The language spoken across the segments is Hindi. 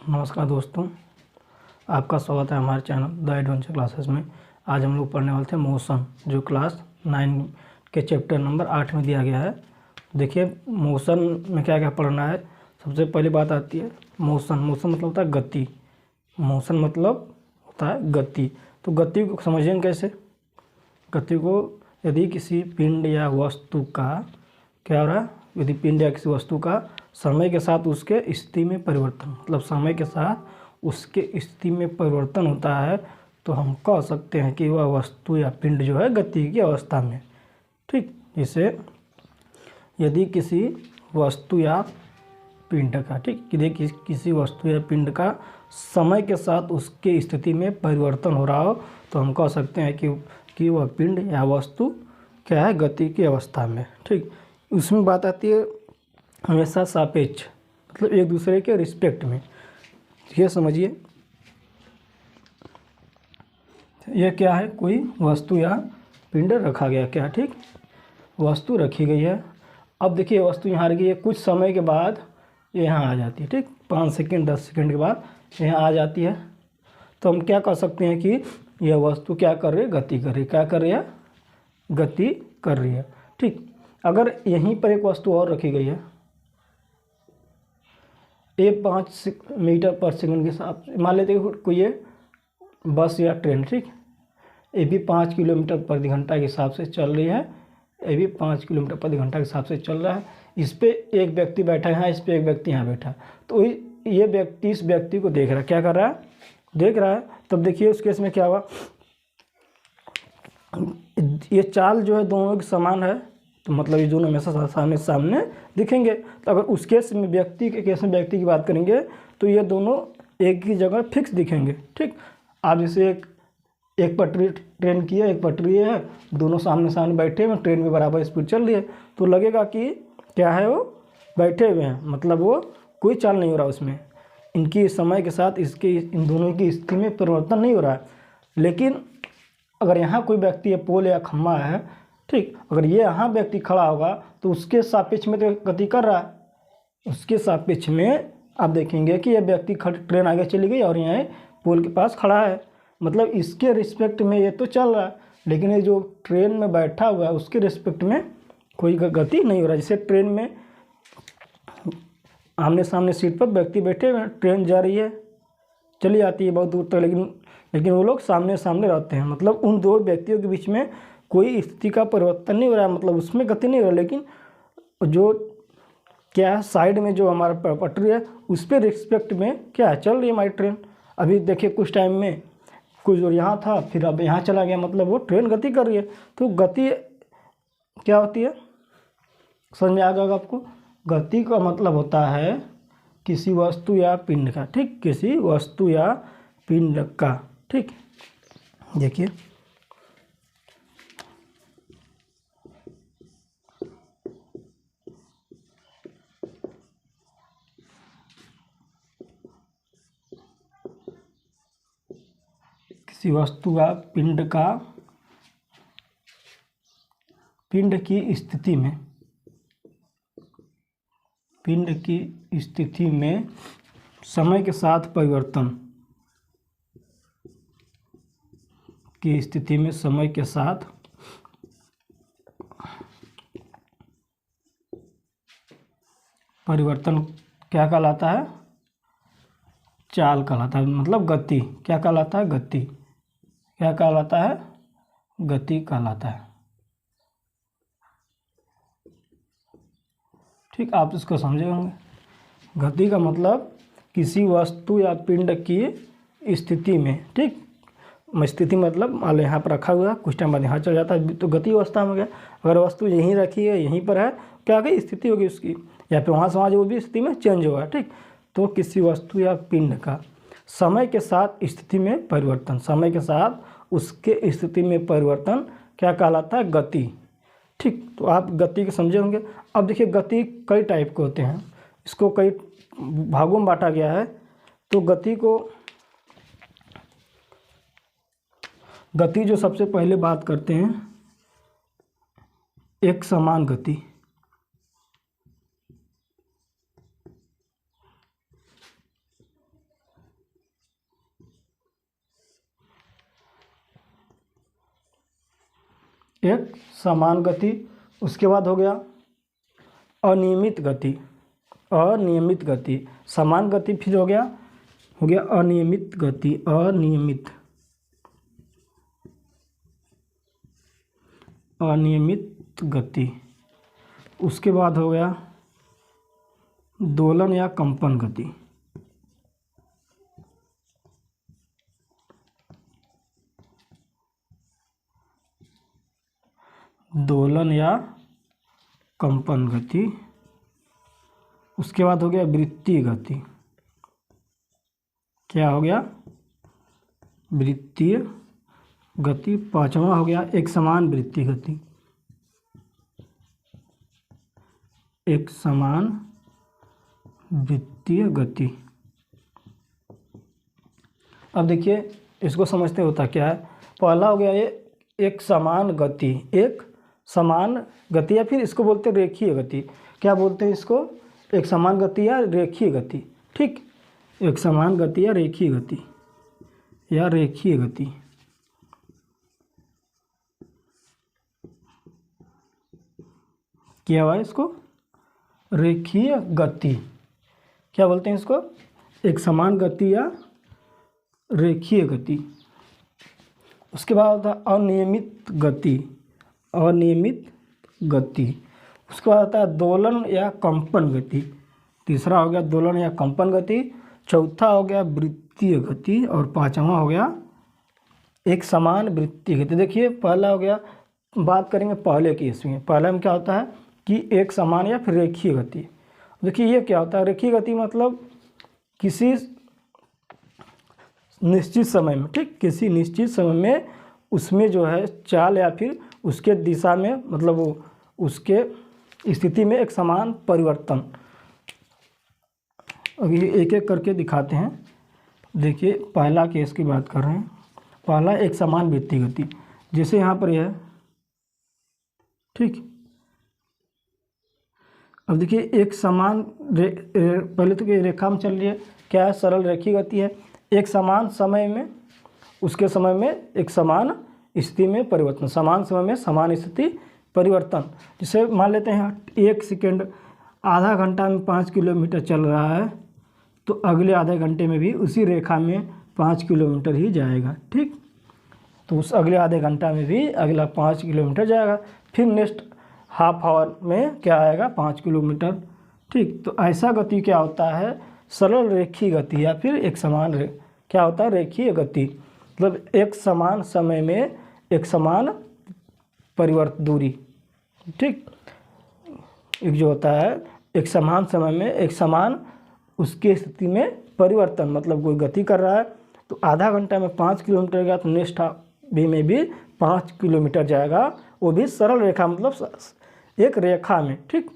नमस्कार दोस्तों, आपका स्वागत है हमारे चैनल द एडवेंचर क्लासेस में। आज हम लोग पढ़ने वाले थे मोशन, जो क्लास 9 के चैप्टर नंबर 8 में दिया गया है। देखिए मोशन में क्या क्या पढ़ना है। सबसे पहली बात आती है मोशन। मोशन मतलब होता है गति। मोशन मतलब होता है गति। तो गति को समझेंगे कैसे। गति को यदि किसी पिंड या वस्तु का क्या हो रहा है, यदि पिंड या किसी वस्तु का समय के साथ उसके स्थिति में परिवर्तन, मतलब समय के साथ उसके स्थिति में परिवर्तन होता है, तो हम कह सकते हैं कि वह वस्तु या पिंड जो है गति की अवस्था में। ठीक, जैसे यदि किसी वस्तु या पिंड का यदि किसी वस्तु या पिंड का समय के साथ उसके स्थिति में परिवर्तन हो रहा हो, तो हम कह सकते हैं कि वह पिंड या वस्तु क्या है, गति की अवस्था में। ठीक, उसमें बात आती है हमेशा सापेक्ष, मतलब एक दूसरे के रिस्पेक्ट में। ये समझिए, ये क्या है, कोई वस्तु या पिंड रखा गया, क्या ठीक, वस्तु रखी गई है। अब देखिए वस्तु यहाँ रखी है, कुछ समय के बाद ये यहाँ आ जाती है। ठीक, 5 सेकंड 10 सेकंड के बाद यहाँ आ जाती है। तो हम क्या कह सकते हैं कि यह वस्तु क्या कर रही है, गति कर रही है। क्या कर रही है, गति कर रही है। ठीक, अगर यहीं पर एक वस्तु और रखी गई है, ये 5 मीटर पर सेकंड के हिसाब से, मान लेते हैं कोई ये बस या ट्रेन, ठीक, ये भी 5 किलोमीटर प्रति घंटा के हिसाब से चल रही है। ये भी 5 किलोमीटर प्रति घंटा के हिसाब से चल रहा है। इस पर एक व्यक्ति बैठा है यहाँ, इस पर एक व्यक्ति यहाँ बैठा है। तो ये व्यक्ति इस व्यक्ति को देख रहा है, क्या कर रहा है, देख रहा है। तब देखिए उस केस में क्या हुआ, ये चाल जो है दोनों की समान है, तो मतलब ये दोनों हमेशा सामने सामने दिखेंगे। तो अगर उस केस में व्यक्ति की बात करेंगे, तो ये दोनों एक ही जगह फिक्स दिखेंगे। ठीक, आप जैसे एक पटरी ट्रेन की है, एक पटरी है, दोनों सामने सामने बैठे हुए, ट्रेन में बराबर स्पीड चल रही है, तो लगेगा कि क्या है, वो बैठे हुए हैं, मतलब वो कोई चाल नहीं हो रहा उसमें। इनकी समय के साथ इन दोनों की स्थिति में परिवर्तन नहीं हो रहा है। लेकिन अगर यहाँ कोई व्यक्ति है, पोल या खम्भा है, ठीक, अगर ये यहाँ व्यक्ति खड़ा होगा तो उसके सापेक्ष में तो गति कर रहा है। उसके सापेक्ष में आप देखेंगे कि ये व्यक्ति ट्रेन आगे चली गई और यहाँ पोल के पास खड़ा है, मतलब इसके रिस्पेक्ट में ये तो चल रहा है। लेकिन ये जो ट्रेन में बैठा हुआ है उसके रिस्पेक्ट में कोई गति नहीं हो रहा। जैसे ट्रेन में आमने सामने सीट पर व्यक्ति बैठे हुए हैं, ट्रेन जा रही है, चली जाती है बहुत दूर तक, लेकिन वो लोग सामने सामने रहते हैं, मतलब उन दो व्यक्तियों के बीच में कोई स्थिति का परिवर्तन नहीं हो रहा है, मतलब उसमें गति नहीं हो रहा। लेकिन जो क्या है, साइड में जो हमारा पटरी है उस पर रिस्पेक्ट में क्या है, चल रही है हमारी ट्रेन। अभी देखिए कुछ टाइम में कुछ दूर यहाँ था, फिर अब यहाँ चला गया, मतलब वो ट्रेन गति कर रही है। तो गति क्या होती है, समझ में आ गया आपको। गति का मतलब होता है किसी वस्तु या पिंड का, ठीक, किसी वस्तु या पिंड का। ठीक, देखिए किसी वस्तु या पिंड की स्थिति में समय के साथ परिवर्तन की स्थिति में समय के साथ परिवर्तन क्या कहलाता है, चाल कहलाता है, मतलब गति। क्या कहलाता है, गति। क्या कहलाता है, गति कहलाता है। ठीक, आप इसको समझे होंगे। गति का मतलब किसी वस्तु या पिंड की स्थिति में, ठीक, स्थिति मतलब मान लो यहाँ पर रखा हुआ है, कुछ टाइम बाद यहाँ चल जाता है, तो गति अवस्था में हो गया। अगर वस्तु यहीं रखी है, यहीं पर है, क्या गई स्थिति होगी उसकी, या फिर वहाँ से वहाँ जो भी स्थिति में चेंज होगा। ठीक, तो किसी वस्तु या पिंड का समय के साथ स्थिति में परिवर्तन, समय के साथ उसके स्थिति में परिवर्तन क्या कहलाता है, गति। ठीक, तो आप गति के समझे होंगे। अब देखिए गति कई टाइप के होते हैं, इसको कई भागों में बांटा गया है। तो गति जो सबसे पहले बात करते हैं, एक समान गति। समान गति। उसके बाद हो गया अनियमित गति, अनियमित गति। समान गति फिर हो गया अनियमित गति, अनियमित गति। उसके बाद हो गया दोलन या कंपन गति। दोलन या कंपन गति। उसके बाद हो गया वृत्तीय गति। क्या हो गया? वृत्तीय गति। पांचवा हो गया एक समान वृत्तीय गति, एक समान वृत्तीय गति। अब देखिए इसको समझते होता क्या है। पहला हो गया ये एक समान गति, एक समान गति या फिर इसको बोलते हैं रेखीय गति। क्या बोलते हैं इसको? एक समान गति या रेखीय गति। ठीक, एक समान गति या रेखीय गति, या रेखीय गति। क्या हुआ इसको? रेखीय गति। क्या बोलते हैं इसको? एक समान गति या रेखीय गति। उसके बाद होता है अनियमित गति, अनियमित गति। उसके बाद आता है दोलन या कंपन गति। तीसरा हो गया दोलन या कंपन गति। चौथा हो गया वृत्तीय गति और पांचवा हो गया एक समान वृत्तीय गति। देखिए पहला हो गया, बात करेंगे पहले की। इसमें पहले में क्या होता है कि एक समान या फिर रेखीय गति। देखिए ये क्या होता है? रेखीय गति मतलब किसी निश्चित समय में, ठीक, किसी निश्चित समय में उसमें जो है चाल या फिर उसके दिशा में, मतलब वो उसके स्थिति में एक समान परिवर्तन। अभी एक एक करके दिखाते हैं। देखिए पहला केस की बात कर रहे हैं। पहला एक समान वृत्तीय गति, जैसे यहाँ पर यह है, ठीक। अब देखिए एक समान पहले तो रेखा में चल रही है, क्या है? सरल रेखीय गति है। एक समान समय में, उसके समय में एक समान स्थिति में परिवर्तन, समान समय में समान स्थिति परिवर्तन। जैसे मान लेते हैं 1 सेकेंड, आधा घंटा में 5 किलोमीटर चल रहा है, तो अगले आधे घंटे में भी उसी रेखा में 5 किलोमीटर ही जाएगा, ठीक। तो उस अगले आधे घंटा में भी अगला 5 किलोमीटर जाएगा। फिर नेक्स्ट हाफ आवर में क्या आएगा? 5 किलोमीटर, ठीक। तो ऐसा गति क्या होता है? सरल रेखीय गति या फिर एक समान क्या होता है? रेखीय गति। मतलब एक समान समय में एक समान परिवर्तन दूरी, ठीक। एक जो होता है एक समान समय में एक समान उसके स्थिति में परिवर्तन, मतलब कोई गति कर रहा है तो आधा घंटा में 5 किलोमीटर गया, तो नेक्स्ट भी में भी 5 किलोमीटर जाएगा, वो भी सरल रेखा, मतलब एक रेखा में, ठीक।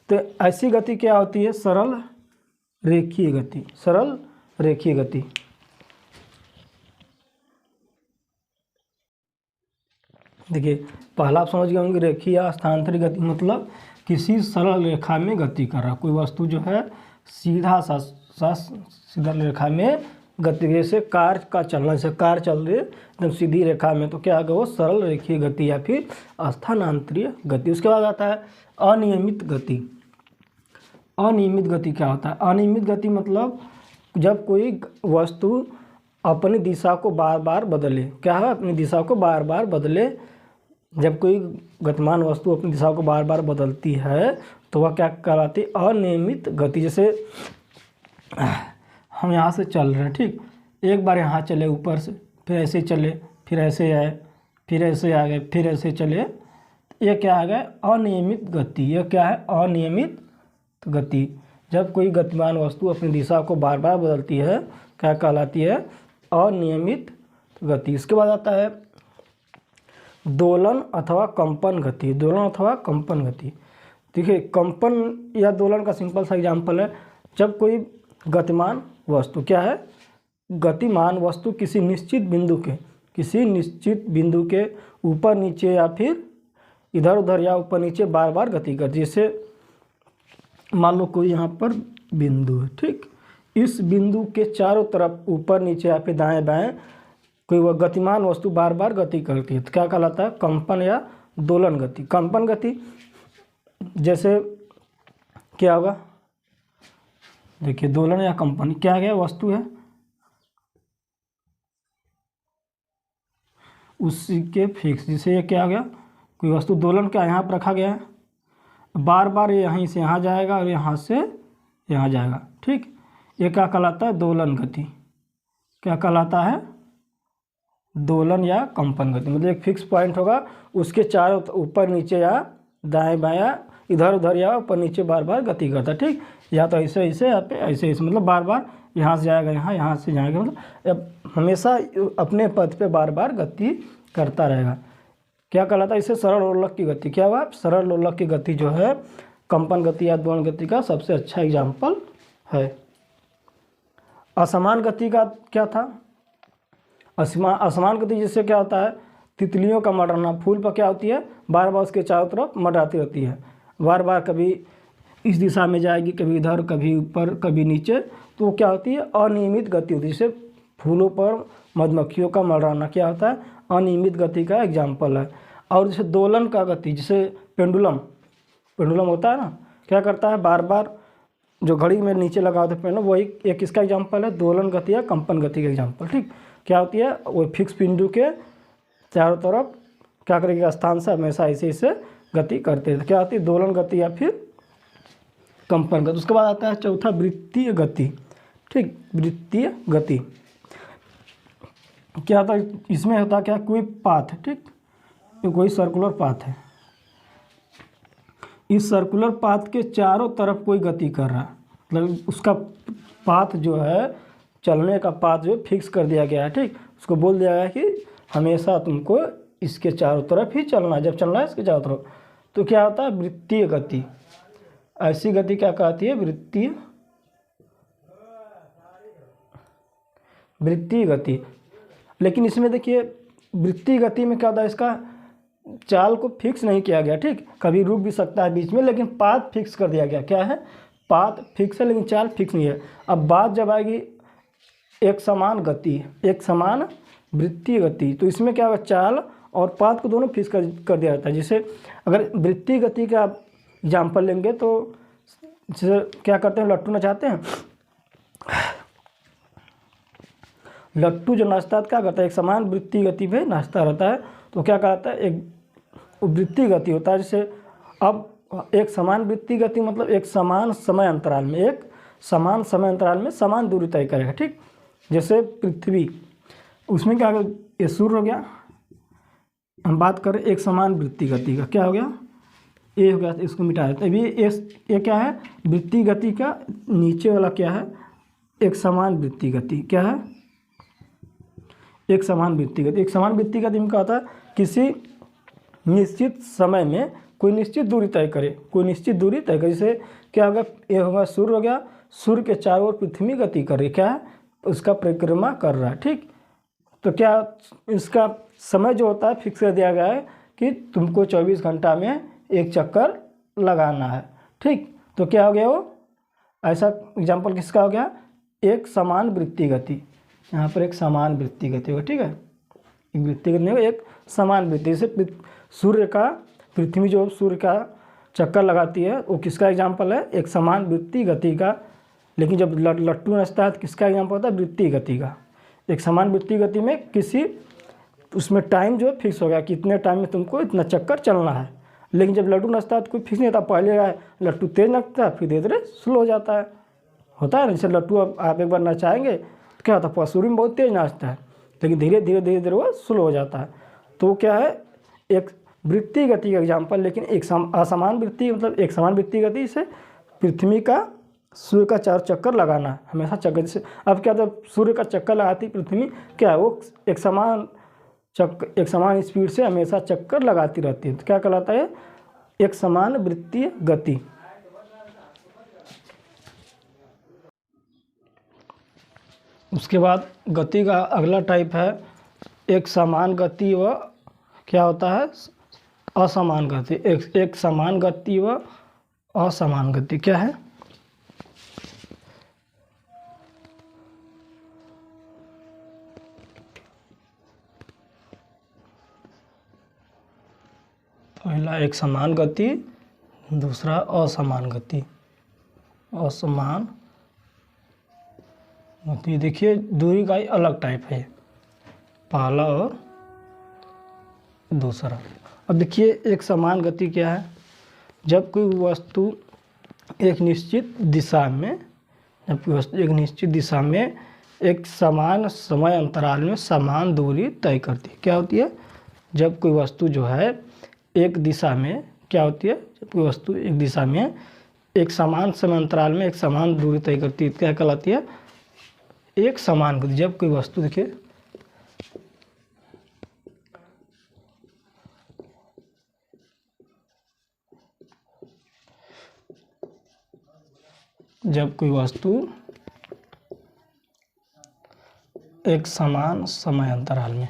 तो ऐसी गति क्या होती है? सरल रेखीय गति, सरल रेखीय गति। देखिए पहला आप समझ गए होंगे, रेखीय या स्थानांतरित गति मतलब किसी सरल रेखा में गति कर रहा, कोई वस्तु जो है सीधा रेखा में गति, जैसे कार का चलना, जैसे कार चल रही है एकदम सीधी रेखा में, तो क्या होगा? वो सरल रेखीय गति या फिर स्थानांतरित गति। उसके बाद आता है अनियमित गति। अनियमित गति क्या होता है? अनियमित गति मतलब जब कोई वस्तु अपनी दिशा को बार बार बदले। क्या है? अपनी दिशा को बार बार बदले। जब कोई गतिमान वस्तु अपनी दिशा को बार बार बदलती है तो वह क्या कहलाती है? अनियमित गति। जैसे हम यहाँ से चल रहे हैं, ठीक, एक बार यहाँ चले ऊपर से, फिर ऐसे चले, फिर ऐसे आए, फिर ऐसे आ गए, फिर ऐसे चले, ये क्या आ गया? अनियमित गति। यह क्या है? अनियमित गति। जब कोई गतिमान वस्तु अपनी दिशा को बार बार बदलती है क्या कहलाती है? अनियमित गति। इसके बाद आता है दोलन अथवा कंपन गति। दोलन अथवा कंपन गति, देखिए कंपन या दोलन का सिंपल सा एग्जांपल है, जब कोई गतिमान वस्तु क्या है? गतिमान वस्तु किसी निश्चित बिंदु के ऊपर नीचे या फिर इधर उधर या ऊपर नीचे बार बार गति करती है। जैसे मान लो कोई यहाँ पर बिंदु है, ठीक, इस बिंदु के चारों तरफ ऊपर नीचे या फिर दाएं बाएं कोई वह गतिमान वस्तु बार बार गति करती है, तो क्या कहलाता है? कंपन या दोलन गति। कंपन गति जैसे क्या होगा, देखिए दोलन या कंपन क्या गया, वस्तु है उसी के फिक्स, जिसे ये क्या हो गया, कोई वस्तु दोलन का यहाँ पर रखा गया है, बार बार ये यहीं से यहाँ जाएगा और यहाँ से यहाँ जाएगा। ठीक, ये क्या कहलाता है, दोलन गति। क्या कहलाता है, दोलन या कंपन गति। मतलब एक फिक्स पॉइंट होगा, उसके चारों ऊपर नीचे या दाएं बायां इधर उधर या ऊपर नीचे बार बार गति करता है। ठीक, या तो ऐसे ऐसे या पे ऐसे ऐसे, मतलब बार बार यहाँ से जाएगा यहाँ, यहाँ से जाएगा, मतलब हमेशा अपने पथ पे बार बार गति करता रहेगा। क्या कहलाता है, इसे सरल लोलक की गति। क्या हुआ, सरल लोलक की गति जो है कंपन गति या दोलन गति का सबसे अच्छा एग्जाम्पल है। असमान गति का क्या था, असमान गति जिससे क्या होता है, तितलियों का मंडराना, फूल पर क्या होती है, बार बार उसके चारों तरफ मंडराती रहती है, बार बार कभी इस दिशा में जाएगी, कभी इधर, कभी ऊपर, कभी नीचे, तो वो क्या होती है, अनियमित गति होती है। जैसे फूलों पर मधुमक्खियों का मंडराना क्या होता है, अनियमित गति का एग्जाम्पल है। और जैसे दोलन का गति, जैसे पेंडुलम, पेंडुलम होता है ना, क्या करता है, बार बार जो घड़ी में नीचे लगा होता है पेंडुलम, वही एक किसका एग्जाम्पल है, दोलन गति या कंपन गति का एग्जाम्पल। ठीक, क्या होती है, वो फिक्स बिंदु के चारों तरफ क्या करेगी, स्थान से हमेशा ऐसे ऐसे गति करते हैं। क्या होती है, दोलन गति या फिर कंपन गति। उसके बाद आता है चौथा, वृत्तीय गति। ठीक, वृत्तीय गति क्या होता है, इसमें होता क्या, कोई पाथ, ठीक, ये कोई सर्कुलर पाथ है, इस सर्कुलर पाथ के चारों तरफ कोई गति कर रहा है, मतलब उसका पाथ जो है, चलने का पाथ जो फिक्स कर दिया गया है। ठीक, उसको बोल दिया गया है कि हमेशा तुमको इसके चारों तरफ ही चलना है, जब चलना है इसके चारों तरफ, तो क्या होता है, वृत्तीय गति। ऐसी गति क्या कहती है, वृत्तीय गति। लेकिन इसमें देखिए वृत्तीय गति में क्या होता है, इसका चाल को फिक्स नहीं किया गया। ठीक, कभी रुक भी सकता है बीच में, लेकिन पाथ फिक्स कर दिया गया। क्या है, पाथ फिक्स है लेकिन चाल फिक्स नहीं है। अब बात जब आएगी एक समान गति, एक समान वृत्तीय गति, तो इसमें क्या होगा, चाल और पाथ को दोनों फिक्स कर दिया जाता है। जैसे अगर वृत्तीय गति का एग्जाम्पल लेंगे तो जैसे क्या करते हैं, लट्टू नचाते हैं, लट्टू जो नाचता है क्या करता है, एक समान वृत्तीय गति पे नाचता रहता है, तो क्या कहता है, एक वृत्तीय गति होता है। जैसे अब एक समान वृत्तीय गति मतलब एक समान समय अंतराल में, एक समान समय अंतराल में समान दूरी तय करेगा। ठीक, जैसे पृथ्वी, उसमें क्या, ये सूर्य हो गया, हम बात करें एक समान वृत्तीय गति का, क्या हो गया, ये हो गया, इसको मिटा देते हैं। अभी ये क्या है, वृत्तीय गति का नीचे वाला क्या है, एक समान वृत्तीय गति। क्या है, एक समान वृत्तीय गति। एक समान वृत्तीय गति में क्या होता है, किसी निश्चित समय में कोई निश्चित दूरी तय करे, कोई निश्चित दूरी तय करे। जैसे क्या होगा, ये होगा सूर्य हो गया, सूर्य के चारों ओर पृथ्वी गति कर रही, क्या है, उसका परिक्रमा कर रहा है। ठीक, तो क्या इसका समय जो होता है फिक्स कर दिया गया है कि तुमको 24 घंटा में एक चक्कर लगाना है। ठीक, तो क्या हो गया, वो ऐसा एग्जाम्पल किसका हो गया, एक समान वृत्तीय गति। यहाँ पर एक समान वृत्तीय गति होगा। ठीक है, एक वृत्तीय गति नहीं होगा, एक समान वृत्ति। जैसे सूर्य का, पृथ्वी जो सूर्य का चक्कर लगाती है, वो किसका एग्जाम्पल है, एक समान वृत्तीय गति का। लेकिन जब लट्टू नचता है तो किसका एग्जाम्पल होता है, वृत्तीय गति का। एक समान वृत्तीय गति में किसी उसमें टाइम जो फिक्स हो गया कि इतने टाइम में तुमको इतना चक्कर चलना है। लेकिन जब लट्टू नचता है तो कोई फिक्स नहीं होता, पहले लट्टू तेज नचता है, फिर धीरे धीरे स्लो हो जाता है, होता है ना। जैसे लट्टू आप एक बार नचाएंगे तो क्या होता है, शुरू में बहुत तेज नाचता है, लेकिन धीरे धीरे वो स्लो हो जाता है। तो क्या है, एक वृत्तीय गति का एग्जाम्पल। लेकिन एक असमान वृत्ति मतलब एक समान वृत्तीय गति से पृथ्वी का सूर्य का चार चक्कर लगाना है, हमेशा चक्कर। जैसे अब क्या होता है, सूर्य का चक्कर लगाती पृथ्वी, क्या है, वो एक समान स्पीड से हमेशा चक्कर लगाती रहती है, तो क्या कहलाता है, एक समान वृत्तीय गति। उसके बाद गति का अगला टाइप है एक समान गति व क्या होता है, असमान गति। एक समान गति व असमान गति क्या है, पहला एक समान गति, दूसरा असमान गति। असमान गति देखिए दूरी का ही अलग टाइप है, पहला और दूसरा। अब देखिए एक समान गति क्या है, जब कोई वस्तु एक निश्चित दिशा में, जबकि वस्तु एक निश्चित दिशा में एक समान समय अंतराल में समान दूरी तय करती है। क्या होती है, जब कोई वस्तु जो है एक दिशा में, क्या होती है, जब कोई वस्तु एक दिशा में एक समान समय अंतराल में एक समान दूरी तय करती है, क्या कहलाती है, एक समान गति। जब कोई वस्तु देखिए जब कोई वस्तु एक समान समय अंतराल में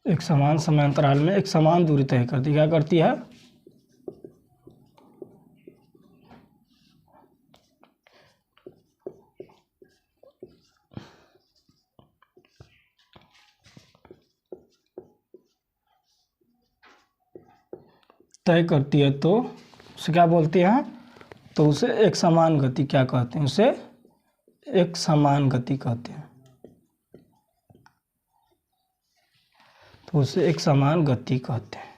एक समान समय अंतराल में एक समान दूरी तय करती, क्या करती है, तय करती है, तो उसे क्या बोलते हैं, तो उसे एक समान गति क्या कहते हैं, उसे एक समान गति कहते हैं, तो उसे एक समान गति कहते हैं।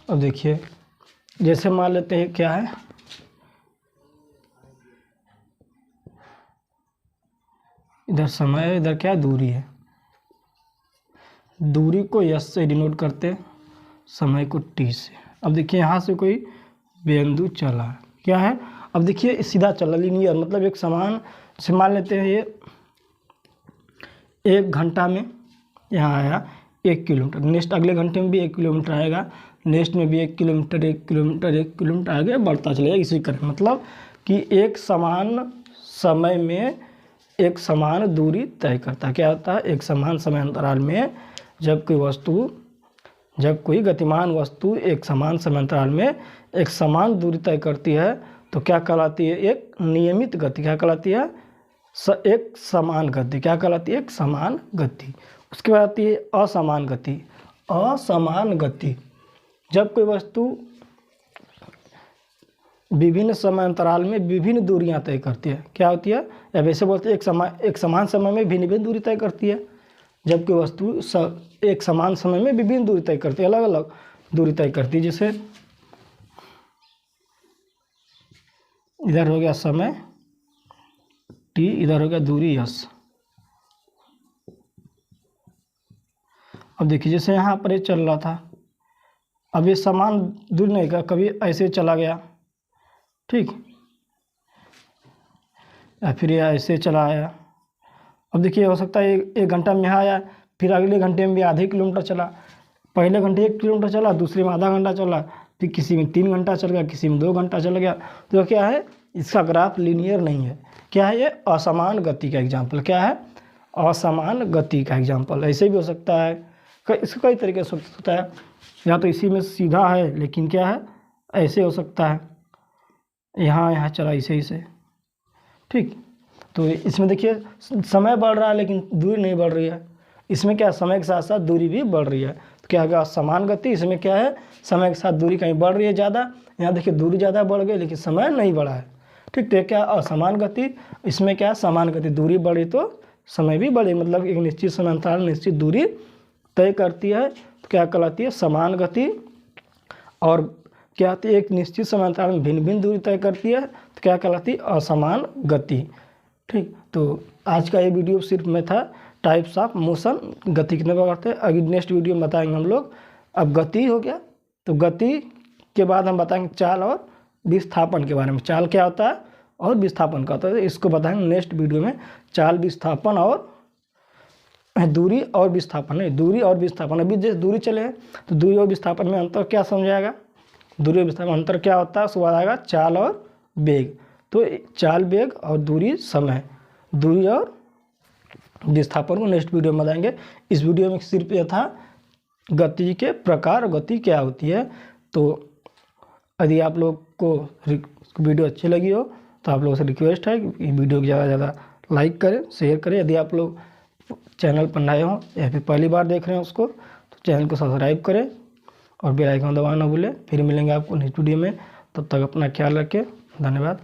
अब देखिए जैसे मान लेते हैं क्या है, इधर समय है, इधर क्या है, दूरी है। दूरी को यस से डिनोट करते हैं, समय को टी से। अब देखिए यहाँ से कोई बिंदु चला, क्या है, अब देखिए सीधा चला, लीनियर, मतलब एक समान से मान लेते हैं ये 1 घंटा में यहाँ आया 1 किलोमीटर, नेक्स्ट अगले घंटे में भी 1 किलोमीटर आएगा, नेक्स्ट में भी 1 किलोमीटर 1 किलोमीटर 1 किलोमीटर आगे बढ़ता चलेगा इसी तरह। मतलब कि एक समान समय में एक समान दूरी तय करता है। क्या होता है, एक समान समय अंतराल में जब कोई गतिमान वस्तु एक समान समय अंतराल में एक समान दूरी तय करती है तो क्या कहलाती है, एक नियमित गति। क्या कहलाती है, एक समान गति। क्या कहलाती है, एक समान गति। उसके बाद आती है असमान गति। असमान गति जब कोई वस्तु विभिन्न समय अंतराल में विभिन्न दूरियां तय करती है। क्या होती है, या वैसे बोलते हैं एक समान समय में भिन्न भिन्न दूरी तय करती है। जब कोई वस्तु एक समान समय में विभिन्न दूरी तय करती है, अलग अलग दूरी तय करती है। जैसे इधर हो गया समय टी, इधर हो गया दूरी यस। अब देखिए जैसे यहाँ पर ये चल रहा था, अब ये समान दूरी नहीं का, कभी ऐसे चला गया, ठीक, या फिर ये ऐसे चला आया। अब देखिए हो सकता है 1 घंटा में यहाँ आया, फिर अगले घंटे में भी आधे किलोमीटर चला। पहले घंटे 1 किलोमीटर चला, दूसरे में आधा घंटा चला, फिर किसी में 3 घंटा चल गया, किसी में 2 घंटा चल गया। तो क्या है, इसका ग्राफ लीनियर नहीं है। क्या है, ये असमान गति का एग्जाम्पल। क्या है, असमान गति का एग्जाम्पल। ऐसे भी हो सकता है, इसको कई तरीके से हो सकता है, या तो इसी में सीधा है लेकिन क्या है ऐसे हो सकता है, यहाँ चला इसे इसे, ठीक। तो इसमें देखिए समय बढ़ रहा है लेकिन दूरी नहीं बढ़ रही है। इसमें क्या है, समय के साथ साथ दूरी भी बढ़ रही है। तो क्या होगा, समान गति। इसमें क्या है, समय के साथ दूरी कहीं बढ़ रही है ज़्यादा, यहाँ देखिए दूरी ज़्यादा बढ़ गई लेकिन समय नहीं बढ़ा है, ठीक। तो क्या असमान गति। इसमें क्या है, समान गति, दूरी बढ़ी तो समय भी बढ़े, मतलब एक निश्चित समय अंतराल निश्चित दूरी तय करती है, तो क्या कहलाती है, समान गति। और क्या होती है, एक निश्चित समय अंतराल में भिन्न भिन्न दूरी तय करती है, तो क्या कहलाती है, असमान गति, ठीक। तो आज का ये वीडियो सिर्फ में था टाइप्स ऑफ मोशन, गति कितने प्रकार करते हैं। अभी नेक्स्ट वीडियो में बताएंगे हम लोग। अब गति हो गया, तो गति के बाद हम बताएंगे चाल और विस्थापन के बारे में। चाल क्या होता है और विस्थापन क्या होता है, इसको बताएंगे नेक्स्ट वीडियो में। चाल, विस्थापन और दूरी और विस्थापन है, दूरी और विस्थापन। अभी जैसे दूरी चले हैं तो दूरी और विस्थापन में अंतर क्या समझाएगा, दूरी और विस्थापन अंतर क्या होता है, उसके बाद आएगा चाल और वेग। तो चाल, वेग और दूरी, समय, दूरी और विस्थापन को नेक्स्ट वीडियो में बताएंगे। इस वीडियो में सिर्फ यह था गति के प्रकार, गति क्या होती है। तो यदि आप लोग को वीडियो अच्छी लगी हो तो आप लोगों से रिक्वेस्ट है कि वीडियो को ज़्यादा से ज़्यादा लाइक करें, शेयर करें। यदि आप लोग चैनल पर नए हों या फिर पहली बार देख रहे हैं उसको, तो चैनल को सब्सक्राइब करें और बेल आइकन दबाना ना भूलें। फिर मिलेंगे आपको नेक्स्ट वीडियो में, तब तक अपना ख्याल रखें। धन्यवाद।